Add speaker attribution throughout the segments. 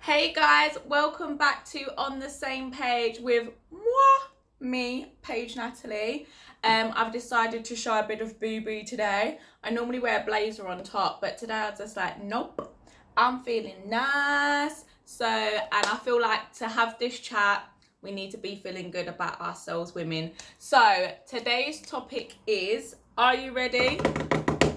Speaker 1: Hey guys, welcome back to On the Same Page with me, Paige Natalie. I've decided to show a bit of boo-boo today. I normally wear a blazer on top, but today I was just like, nope, I'm feeling nice. And I feel like to have this chat, we need to be feeling good about ourselves, women. So today's topic is, are you ready?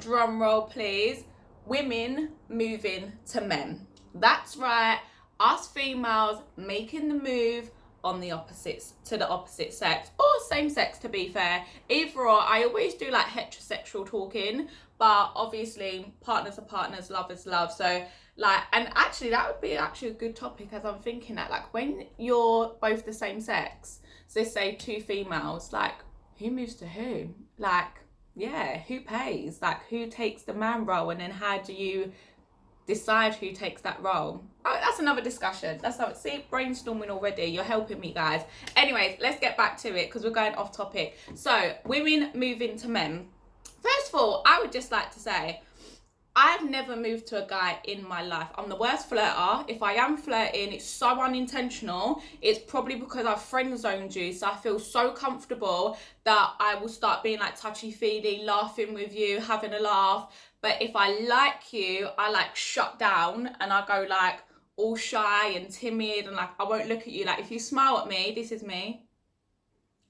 Speaker 1: Drum roll, please. Women moving to men. That's right. Us females making the move on the opposites to the opposite sex or same sex, to be fair. Either or. I always do like heterosexual talking, but obviously partners are partners, love is love. So like, and actually that would be actually a good topic as I'm thinking that, like, when you're both the same sex, so say two females, like, who moves to who? Like, yeah, who pays? Like, who takes the man role, and then how do you decide who takes that role? Oh, that's another discussion. See, brainstorming already. You're helping me, guys. Anyways, let's get back to it because we're going off topic. So, women moving to men. First of all, I would just like to say, I've never moved to a guy in my life. I'm the worst flirter. If I am flirting, it's so unintentional. It's probably because I've friend zoned you, so I feel so comfortable that I will start being like touchy-feely, laughing with you, having a laugh. But if I like you, I like shut down and I go like all shy and timid, and like I won't look at you. Like if you smile at me, this is me,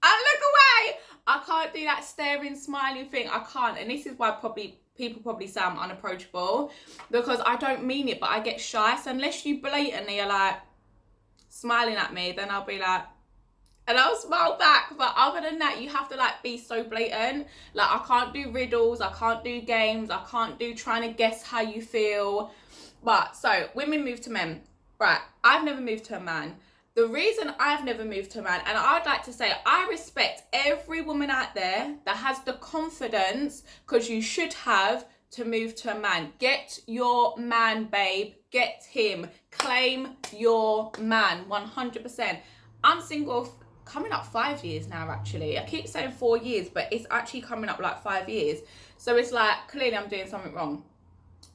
Speaker 1: I look away. I can't do that staring, smiling thing. I can't. And this is why people probably say I'm unapproachable, because I don't mean it, but I get shy. So unless you blatantly are like smiling at me, then I'll be like, and I'll smile back. But other than that, you have to like be so blatant. Like I can't do riddles, I can't do games, I can't do trying to guess how you feel. But so women move to men. Right, I've never moved to a man. The reason I've never moved to a man, and I'd like to say I respect every woman out there that has the confidence, because you should have, to move to a man. Get your man, babe. Get him. Claim your man, 100%. I'm single coming up 5 years now, actually. I keep saying 4 years, but it's actually coming up like 5 years. So it's like, clearly I'm doing something wrong.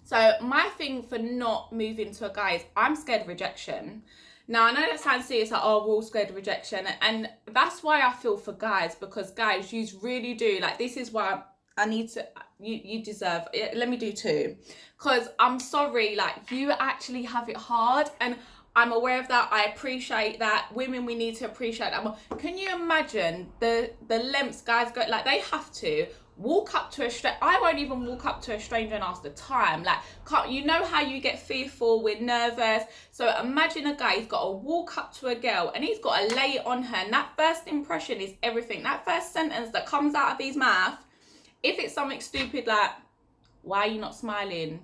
Speaker 1: So my thing for not moving to a guy is I'm scared of rejection. Now, I know that sounds serious, like, oh, we're all scared of rejection. And that's why I feel for guys, because guys, you really do. Like, this is why I need to, you deserve, let me do two. Because I'm sorry, like, you actually have it hard. And I'm aware of that. I appreciate that. Women, we need to appreciate that more. Can you imagine the lengths guys go, like, they have to walk up to a stranger. I won't even walk up to a stranger and ask the time. Like, you know how you get fearful, we're nervous. So imagine a guy, he's got to walk up to a girl and he's got to lay it on her. And that first impression is everything. That first sentence that comes out of his mouth, if it's something stupid like, why are you not smiling?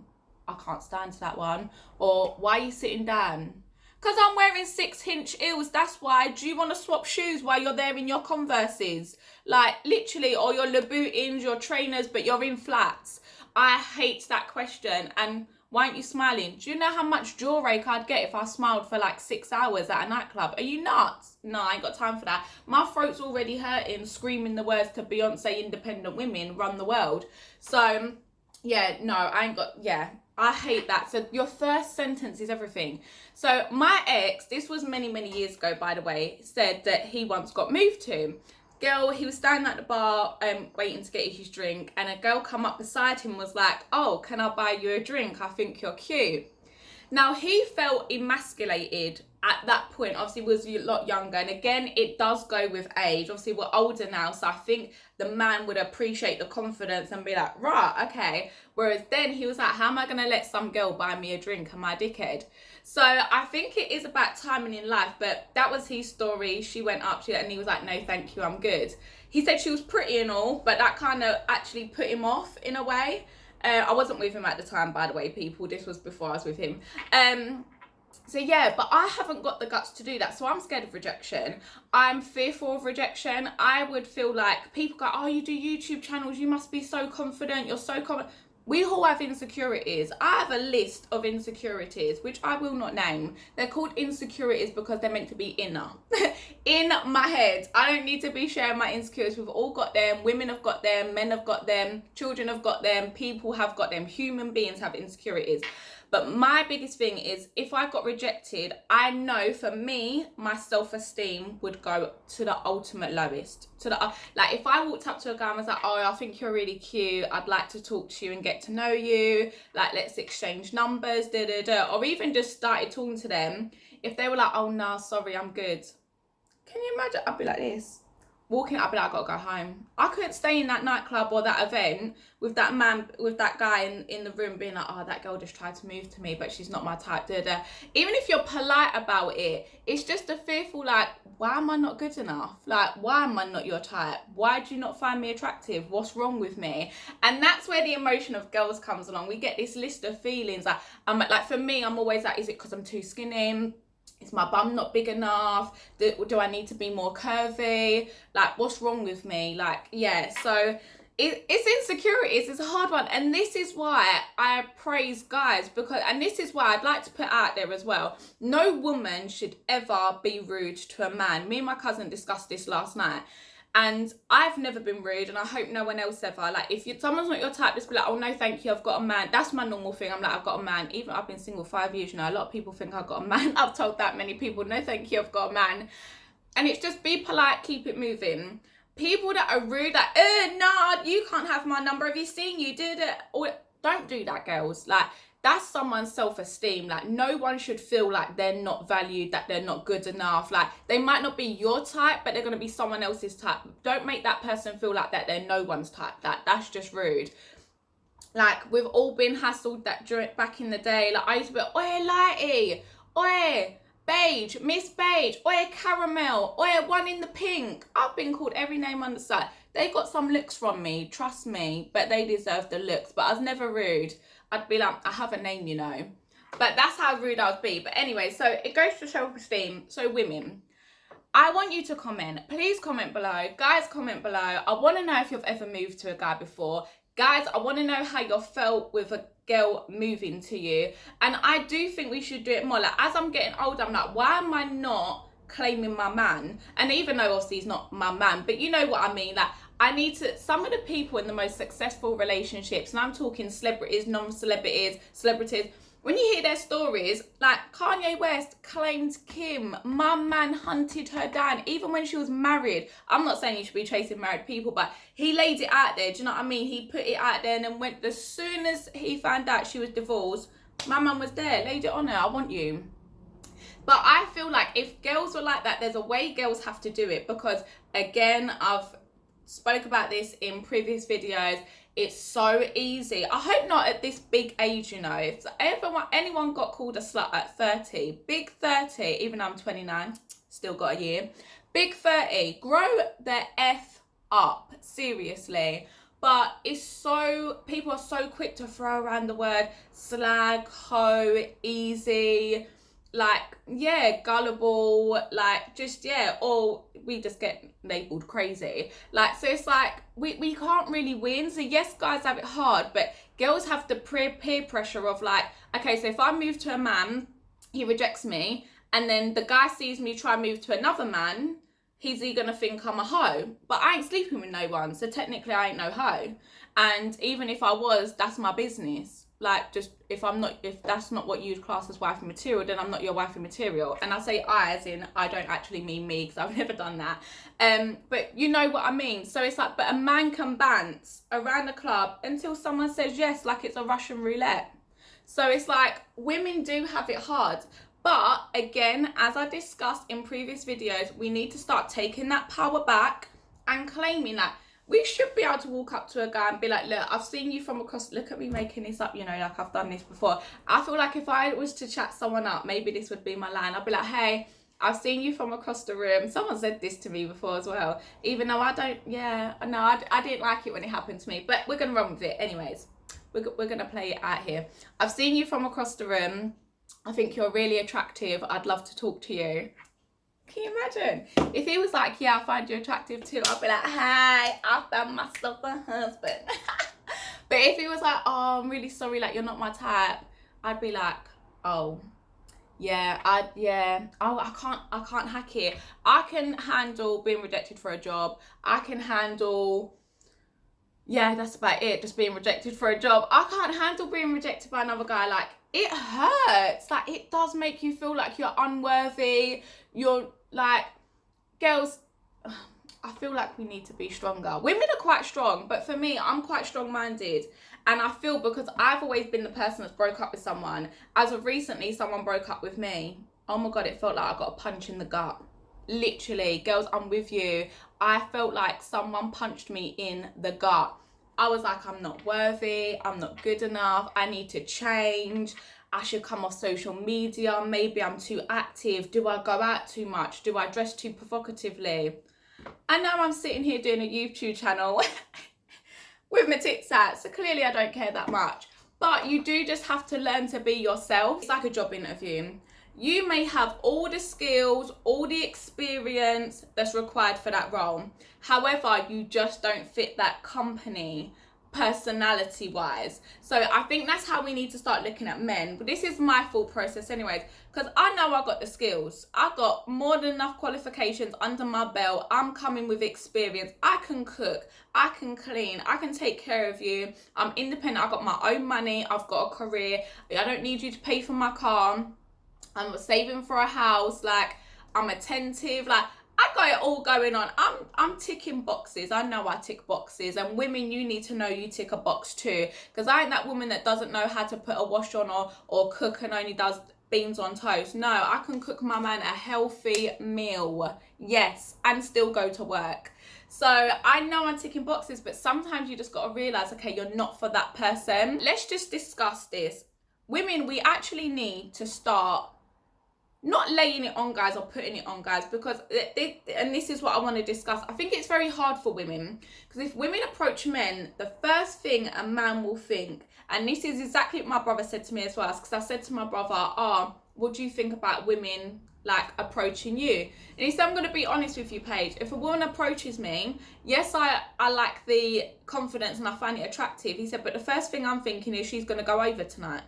Speaker 1: I can't stand to that one. Or why are you sitting down? Because I'm wearing 6-inch heels, that's why. Do you want to swap shoes while you're there in your Converses? Like, literally, or your Louboutins, your trainers, but you're in flats. I hate that question. And why aren't you smiling? Do you know how much jaw rake I'd get if I smiled for like 6 hours at a nightclub? Are you nuts? No, I ain't got time for that. My throat's already hurting screaming the words to Beyonce, independent women run the world. So, yeah, no, I ain't got, yeah. I hate that. So your first sentence is everything. So my ex, this was many, many years ago, by the way, said that he once got moved to. Girl, he was standing at the bar waiting to get his drink, and a girl come up beside him and was like, oh, can I buy you a drink? I think you're cute. Now, he felt emasculated at that point. Obviously, was a lot younger. And again, it does go with age. Obviously, we're older now. So I think the man would appreciate the confidence and be like, right, okay. Whereas then he was like, how am I going to let some girl buy me a drink? Am I a dickhead? So I think it is about timing in life. But that was his story. She went up to it and he was like, no, thank you, I'm good. He said she was pretty and all, but that kind of actually put him off in a way. I wasn't with him at the time, by the way, people. This was before I was with him. So yeah, but I haven't got the guts to do that. So I'm scared of rejection. I'm fearful of rejection. I would feel like people go, oh, you do YouTube channels, you must be so confident, you're so confident. We all have insecurities. I have a list of insecurities, which I will not name. They're called insecurities because they're meant to be inner. In my head. I don't need to be sharing my insecurities. We've all got them. Women have got them. Men have got them. Children have got them. People have got them. Human beings have insecurities. But my biggest thing is, if I got rejected, I know for me, my self-esteem would go to the ultimate lowest. Like, if I walked up to a guy and was like, oh, I think you're really cute, I'd like to talk to you and get to know you, like, let's exchange numbers, or even just started talking to them, if they were like, oh, no, sorry, I'm good. Can you imagine? I'd be like this. Walking up, I'd be like, I gotta go home. I couldn't stay in that nightclub or that event with that man, with that guy in the room being like, oh, that girl just tried to move to me, but she's not my type. Even if you're polite about it, it's just a fearful, like, why am I not good enough? Like, why am I not your type? Why do you not find me attractive? What's wrong with me? And that's where the emotion of girls comes along. We get this list of feelings. Like for me, I'm always like, is it because I'm too skinny? Is my bum not big enough? Do I need to be more curvy? Like, what's wrong with me? Like, yeah, so it's insecurities. It's a hard one. And this is why I praise guys, and this is why I'd like to put out there as well. No woman should ever be rude to a man. Me and my cousin discussed this last night. And I've never been rude, and I hope no one else ever. Like, if someone's not your type, just be like, oh, no, thank you, I've got a man. That's my normal thing. I'm like, I've got a man. Even I've been single 5 years, you know. A lot of people think I've got a man. I've told that many people, no, thank you, I've got a man. And it's just be polite, keep it moving. People that are rude, like, no, you can't have my number. Have you seen you did it? Or don't do that, girls. Like, that's someone's self-esteem. Like, no one should feel like they're not valued, that they're not good enough. Like, they might not be your type, but they're going to be someone else's type. Don't make that person feel like that they're no one's type. That's just rude. Like, we've all been hassled back in the day. Like, I used to be, oi, lighty, oi, beige, Miss Beige, oi, caramel, oi, one in the pink. I've been called every name under the sun. They got some looks from me, trust me, but they deserve the looks. But I was never rude. I'd be like, I have a name, you know. But that's how rude I would be. But anyway, so it goes to self-esteem. So women, I want you to comment. Please comment below. Guys, comment below. I want to know if you've ever moved to a guy before. Guys, I want to know how you felt with a girl moving to you. And I do think we should do it more. Like, as I'm getting older, I'm like, why am I not claiming my man? And even though obviously he's not my man, but you know what I mean. Like, I need to, some of the people in the most successful relationships, and I'm talking celebrities, non-celebrities, celebrities, when you hear their stories, like Kanye West claimed Kim, my man hunted her down, even when she was married. I'm not saying you should be chasing married people, but he laid it out there, do you know what I mean? He put it out there and then went, as soon as he found out she was divorced, my man was there, laid it on her, I want you. But I feel like if girls were like that, there's a way girls have to do it, because again, I've spoke about this in previous videos. It's so easy. I hope not at this big age, you know. If anyone got called a slut at 30, big 30, even though I'm 29, still got a year. Big 30, grow the F up, seriously. But it's so, people are so quick to throw around the word slag, hoe, easy, like, yeah, gullible, like, just, yeah, or we just get labelled crazy. Like, so it's like, we can't really win. So yes, guys have it hard, but girls have the peer pressure of like, okay, so if I move to a man, he rejects me, and then the guy sees me try and move to another man, he's gonna think I'm a hoe. But I ain't sleeping with no one, so technically I ain't no hoe. And even if I was, that's my business. Like, just if that's not what you'd class as wifey material, then I'm not your wifey material. And I say I as in I don't actually mean me, because I've never done that. But you know what I mean. So it's like, but a man can bounce around the club until someone says yes, like it's a Russian roulette. So it's like, women do have it hard. But again, as I discussed in previous videos, we need to start taking that power back and claiming that. We should be able to walk up to a guy and be like, look, I've seen you from across, look at me making this up, you know, like I've done this before. I feel like if I was to chat someone up, maybe this would be my line. I'd be like, hey, I've seen you from across the room. Someone said this to me before as well. Even though I don't, yeah, no, I didn't like it when it happened to me. But we're going to run with it anyways. We're going to play it out here. I've seen you from across the room. I think you're really attractive. I'd love to talk to you. Can you imagine? If he was like, yeah, I find you attractive too, I'd be like, hey, I found myself a husband. But if he was like, oh, I'm really sorry, like, you're not my type, I'd be like, oh, yeah, I can't hack it. I can handle being rejected for a job. I can handle yeah, that's about it. Just being rejected for a job. I can't handle being rejected by another guy. Like, it hurts. Like, it does make you feel like you're unworthy. You're like, girls, I feel like we need to be stronger. Women are quite strong, but for me, I'm quite strong-minded. And I feel because I've always been the person that's broke up with someone, as of recently, someone broke up with me. Oh my God, it felt like I got a punch in the gut. Literally, girls, I'm with you. I felt like someone punched me in the gut. I was like, I'm not worthy. I'm not good enough. I need to change. I should come off social media. Maybe I'm too active. Do I go out too much? Do I dress too provocatively? And now I'm sitting here doing a YouTube channel with my tits out. So clearly I don't care that much. But you do just have to learn to be yourself. It's like a job interview. You may have all the skills, all the experience that's required for that role. However, you just don't fit that company personality wise. So I think that's how we need to start looking at men. But this is my thought process anyways, because I know I got the skills. I got more than enough qualifications under my belt. I'm coming with experience. I can cook, I can clean, I can take care of you. I'm independent. I got my own money. I've got a career. I don't need you to pay for my car. I'm saving for a house. Like, I'm attentive. Like, I got it all going on. I'm ticking boxes. I know I tick boxes. And women, you need to know you tick a box too. Because I ain't that woman that doesn't know how to put a wash on or cook and only does beans on toast. No, I can cook my man a healthy meal. Yes, and still go to work. So I know I'm ticking boxes, but sometimes you just got to realise, okay, you're not for that person. Let's just discuss this. Women, we actually need to start not laying it on guys or putting it on guys, because and this is what I want to discuss. I think it's very hard for women, because if women approach men, the first thing a man will think, and this is exactly what my brother said to me as well, because I said to my brother, what do you think about women like approaching you? And he said, I'm going to be honest with you, Paige. If a woman approaches me, yes, I like the confidence and I find it attractive. He said, but the first thing I'm thinking is she's going to go over tonight.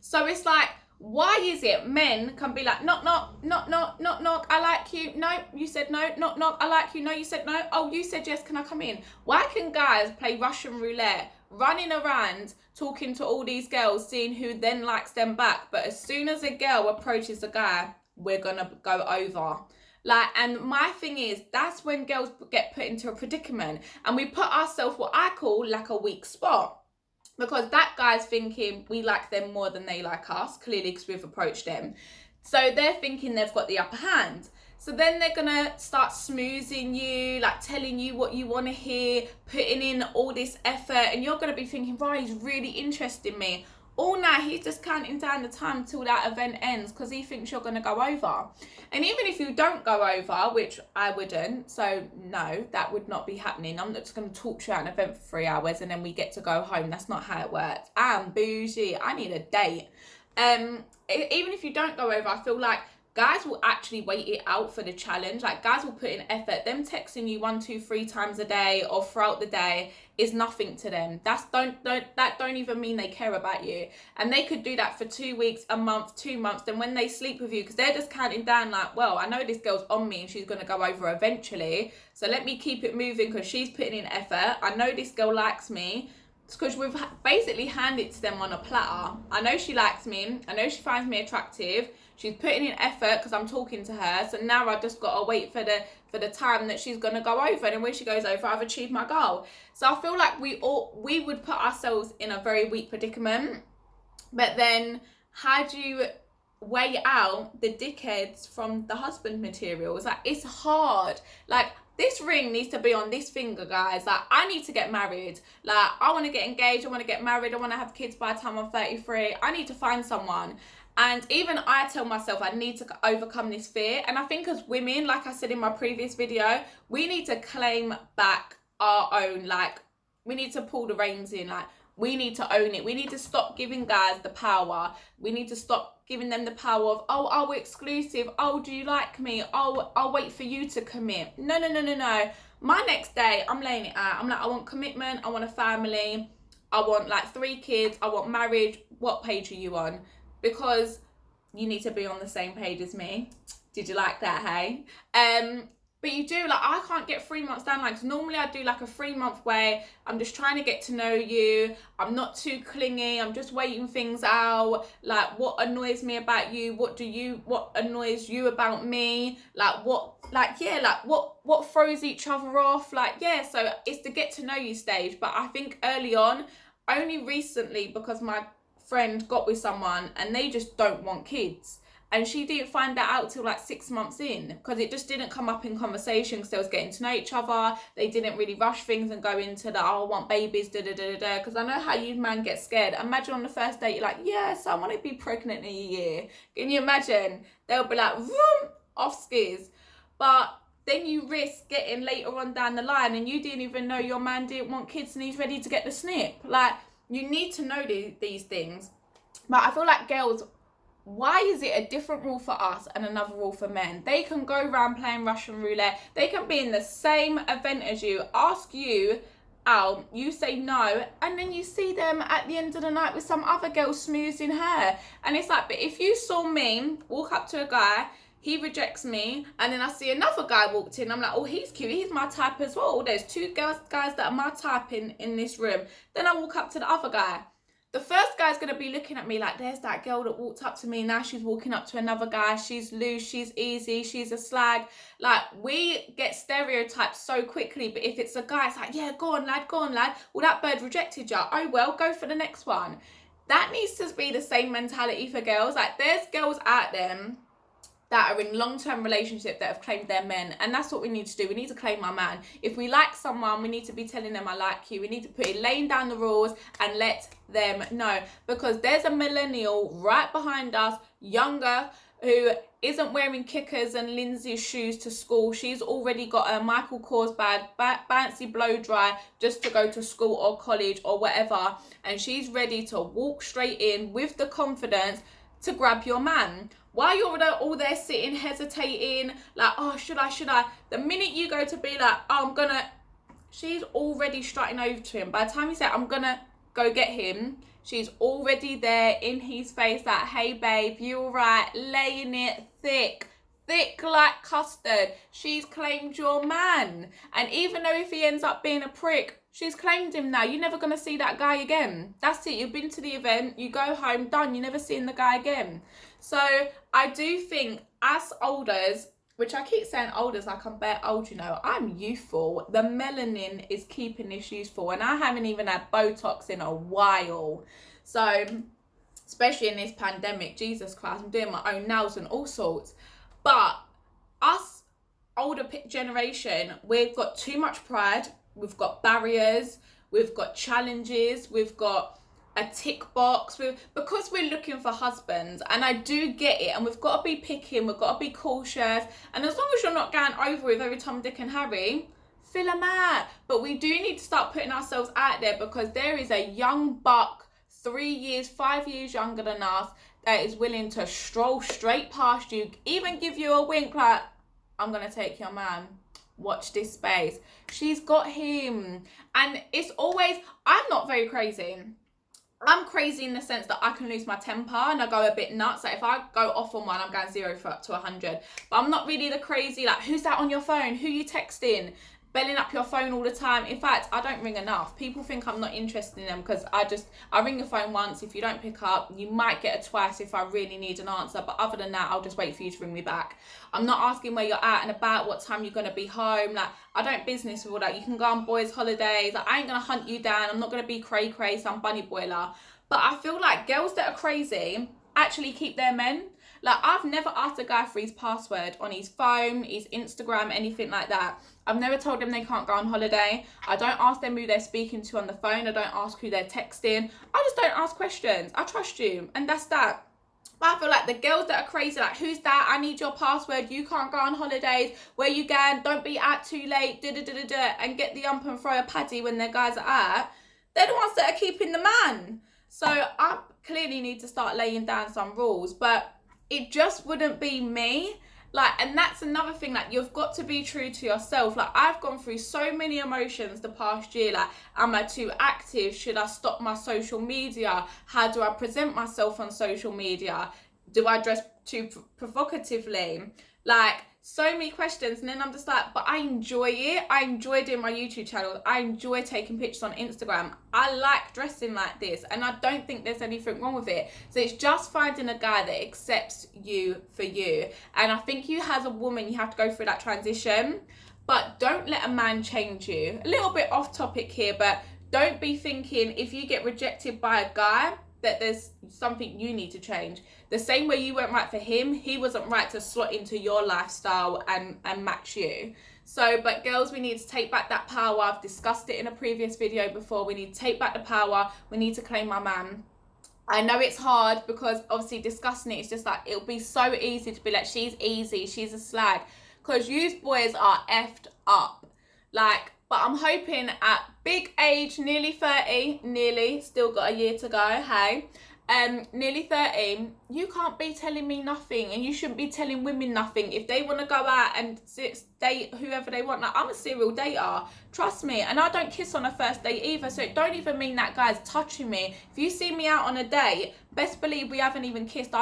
Speaker 1: So it's like, why is it men can be like, knock, knock, knock, knock, knock, knock, I like you. No, you said no. Knock, knock, I like you. No, you said no. Oh, you said yes, can I come in? Why can guys play Russian roulette, running around, talking to all these girls, seeing who then likes them back? But as soon as a girl approaches a guy, we're going to go over. Like, and my thing is, that's when girls get put into a predicament. And we put ourselves, what I call, like a weak spot. Because that guy's thinking we like them more than they like us, clearly, because we've approached them. So they're thinking they've got the upper hand. So then they're going to start smoozing you, like telling you what you want to hear, putting in all this effort. And you're going to be thinking, right, he's really interested in me. All night, he's just counting down the time till that event ends because he thinks you're going to go over. And even if you don't go over, which I wouldn't, so no, that would not be happening. I'm not just going to talk you out an event for 3 hours and then we get to go home. That's not how it works. I'm bougie. I need a date. Even if you don't go over, I feel like guys will actually wait it out for the challenge. Like, guys will put in effort. Them texting you 1, 2, 3 times a day or throughout the day is nothing to them. That don't even mean they care about you. And they could do that for 2 weeks, a month, 2 months. Then when they sleep with you, because they're just counting down like, well, I know this girl's on me and she's going to go over eventually. So let me keep it moving because she's putting in effort. I know this girl likes me. It's because we've basically handed it to them on a platter. I know she likes me. I know she finds me attractive. She's putting in effort because I'm talking to her. So now I've just got to wait for the time that she's going to go over. And then when she goes over, I've achieved my goal. So I feel like we would put ourselves in a very weak predicament. But then how do you weigh out the dickheads from the husband material? It's like, it's hard. Like, this ring needs to be on this finger, guys. Like, I need to get married. Like, I want to get engaged. I want to get married. I want to have kids by the time I'm 33. I need to find someone. And even I tell myself I need to overcome this fear. And I think as women, like I said in my previous video, we need to claim back our own. Like, we need to pull the reins in. Like, we need to own it. We need to stop giving guys the power. We need to stop giving them the power of, oh, we're exclusive. Oh, do you like me? Oh, I'll wait for you to commit. No. My next day, I'm laying it out. I'm like, I want commitment. I want a family. I want like 3 kids. I want marriage. What page are you on? Because you need to be on the same page as me. Did you like that, hey? But you do, like, I can't get 3 months down. Like, normally I do like a 3 month way. I'm just trying to get to know you. I'm not too clingy. I'm just waiting things out. Like, what annoys me about you? What annoys you about me? Like, what throws each other off? Like, yeah, so it's the get to know you stage. But I think early on, only recently, because my friend got with someone and they just don't want kids. And she didn't find that out till like 6 months in, because it just didn't come up in conversation, because they was getting to know each other. They didn't really rush things and go into the, oh, I want babies, da-da-da-da-da. Because I know how you man get scared. Imagine on the first date, you're like, yes, I want to be pregnant in a year. Can you imagine? They'll be like, vroom, off skis. But then you risk getting later on down the line and you didn't even know your man didn't want kids and he's ready to get the snip. Like, you need to know these things. But I feel like girls, why is it a different rule for us and another rule for men? They can go around playing Russian roulette. They can be in the same event as you, ask you out, you say no, and then you see them at the end of the night with some other girl smoozing her. And it's like, but if you saw me walk up to a guy, he rejects me, and then I see another guy walked in, I'm like, oh, he's cute, he's my type as well. There's two guys that are my type in this room. Then I walk up to the other guy. The first guy's going to be looking at me like, there's that girl that walked up to me. Now she's walking up to another guy. She's loose. She's easy. She's a slag. Like, we get stereotyped so quickly. But if it's a guy, it's like, yeah, go on, lad. Go on, lad. Well, that bird rejected you. Oh, well, go for the next one. That needs to be the same mentality for girls. Like, there's girls out there that are in long-term relationships that have claimed their men, and that's what we need to do. We need to claim our man. If we like someone, we need to be telling them I like you. We need to put it, laying down the rules and let them know, because there's a millennial right behind us, younger, who isn't wearing Kickers and Lindsay's shoes to school. She's already got a Michael Kors bag, fancy blow dry, just to go to school or college or whatever, and she's ready to walk straight in with the confidence to grab your man. While you're all there sitting, hesitating, like, oh, should I? The minute you go to be like, oh, she's already strutting over to him. By the time you say, I'm gonna go get him, she's already there in his face, like, hey, babe, you all right? Laying it thick like custard. She's claimed your man. And even though if he ends up being a prick, she's claimed him now. You're never going to see that guy again. That's it. You've been to the event. You go home, done. You're never seeing the guy again. So I do think as olders, which I keep saying olders like I'm bare old, you know, I'm youthful. The melanin is keeping this useful. And I haven't even had Botox in a while. So, especially in this pandemic, Jesus Christ, I'm doing my own nails and all sorts. But us older generation, we've got too much pride. We've got barriers. We've got challenges. We've got a tick box. Because we're looking for husbands, and I do get it, and we've got to be picky, we've got to be cautious. And as long as you're not going over with every Tom, Dick and Harry, fill them out. But we do need to start putting ourselves out there, because there is a young buck, 3 years, 5 years younger than us, that is willing to stroll straight past you, even give you a wink like, I'm going to take your man. Watch this space. She's got him. And it's always, I'm not very crazy. I'm crazy in the sense that I can lose my temper and I go a bit nuts. Like, if I go off on one, I'm going 0 to 100. But I'm not really the crazy, like, who's that on your phone? Who you texting? Belling up your phone all the time. In fact, I don't ring enough. People think I'm not interested in them because I ring the phone once. If you don't pick up, you might get a twice if I really need an answer. But other than that, I'll just wait for you to ring me back. I'm not asking where you're at and about, what time you're going to be home. Like, I don't business with all that. You can go on boys' holidays. Like, I ain't going to hunt you down. I'm not going to be cray-cray, some bunny boiler. But I feel like girls that are crazy actually keep their men. Like, I've never asked a guy for his password on his phone, his Instagram, anything like that. I've never told them they can't go on holiday. I don't ask them who they're speaking to on the phone. I don't ask who they're texting. I just don't ask questions. I trust you, and that's that. But I feel like the girls that are crazy, like, who's that? I need your password. You can't go on holidays. Where you going? Don't be out too late. And get the ump and throw a paddy when their guys are out. They're the ones that are keeping the man. So I clearly need to start laying down some rules. But it just wouldn't be me. Like, and that's another thing, like, you've got to be true to yourself. Like, I've gone through so many emotions the past year. Like, am I too active? Should I stop my social media? How do I present myself on social media? Do I dress provocatively, like so many questions, and then I'm just like, but I enjoy it. I enjoy doing my YouTube channel. I enjoy taking pictures on Instagram. I like dressing like this, and I don't think there's anything wrong with it. So it's just finding a guy that accepts you for you. And I think you, as a woman, you have to go through that transition, but don't let a man change you. A little bit off topic here, but don't be thinking if you get rejected by a guy that there's something you need to change. The same way you weren't right for him, he wasn't right to slot into your lifestyle and match you. So, but girls, we need to take back that power. I've discussed it in a previous video before. We need to take back the power. We need to claim our man. I know it's hard because obviously discussing it, it's just like, it'll be so easy to be like, she's easy, she's a slag. Because you boys are effed up. Like, but I'm hoping at big age, nearly 30, still got a year to go, hey, nearly 30, you can't be telling me nothing, and you shouldn't be telling women nothing. If they want to go out and date whoever they want, like, I'm a serial dater, trust me, and I don't kiss on a first date either, so it don't even mean that guy's touching me. If you see me out on a date, best believe we haven't even kissed.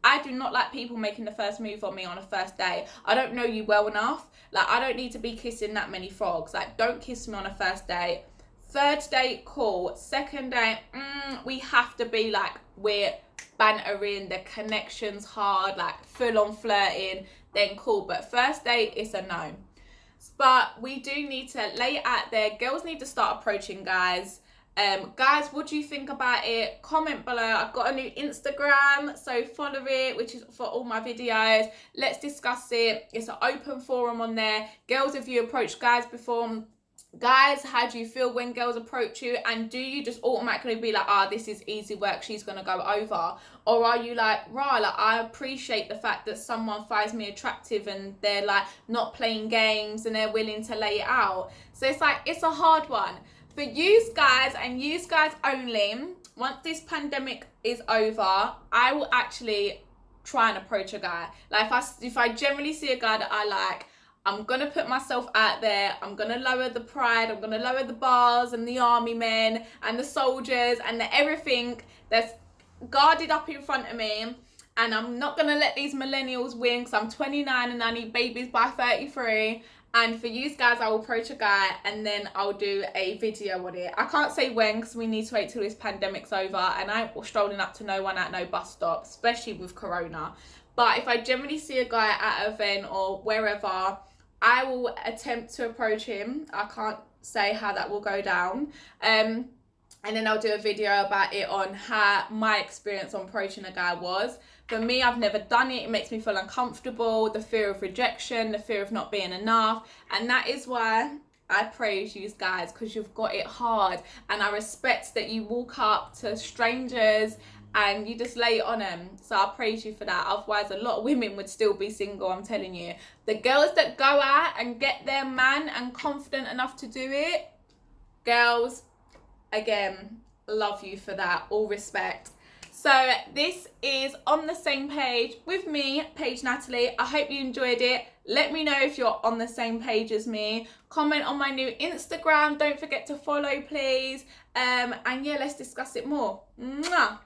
Speaker 1: I do not like people making the first move on me on a first date. I don't know you well enough. Like, I don't need to be kissing that many frogs. Like, don't kiss me on a first date. Third date, cool. Second date, we have to be like, we're bantering, the connection's hard, like full on flirting, then cool. But first date, it's a no. But we do need to lay it out there. Girls need to start approaching guys. Guys, what do you think about it? Comment below. I've got a new Instagram, so follow it, which is for all my videos. Let's discuss it. It's an open forum on there. Girls, have you approached guys before? Guys, how do you feel when girls approach you? And do you just automatically be like, this is easy work, she's gonna go over? Or are you like, right, like, I appreciate the fact that someone finds me attractive and they're like not playing games and they're willing to lay it out? So it's like, it's a hard one. For you guys and you guys only, once this pandemic is over, I will actually try and approach a guy. Like, if I generally see a guy that I like, I'm going to put myself out there. I'm going to lower the pride. I'm going to lower the bars and the army men and the soldiers and the everything that's guarded up in front of me. And I'm not going to let these millennials win, because I'm 29 and I need babies by 33. And for you guys, I will approach a guy and then I'll do a video on it. I can't say when, because we need to wait till this pandemic's over, and I ain't strolling up to no one at no bus stop, especially with Corona. But if I generally see a guy at an event or wherever, I will attempt to approach him. I can't say how that will go down. And then I'll do a video about it on how my experience on approaching a guy was. For me, I've never done it. It makes me feel uncomfortable, the fear of rejection, the fear of not being enough. And that is why I praise you guys, because you've got it hard. And I respect that you walk up to strangers and you just lay it on them. So I praise you for that. Otherwise, a lot of women would still be single, I'm telling you. The girls that go out and get their man and confident enough to do it, girls, again, love you for that. All respect. So this is On the Same Page with me, Paige Natalie. I hope you enjoyed it. Let me know if you're on the same page as me. Comment on my new Instagram. Don't forget to follow, please. And yeah, let's discuss it more. Mwah.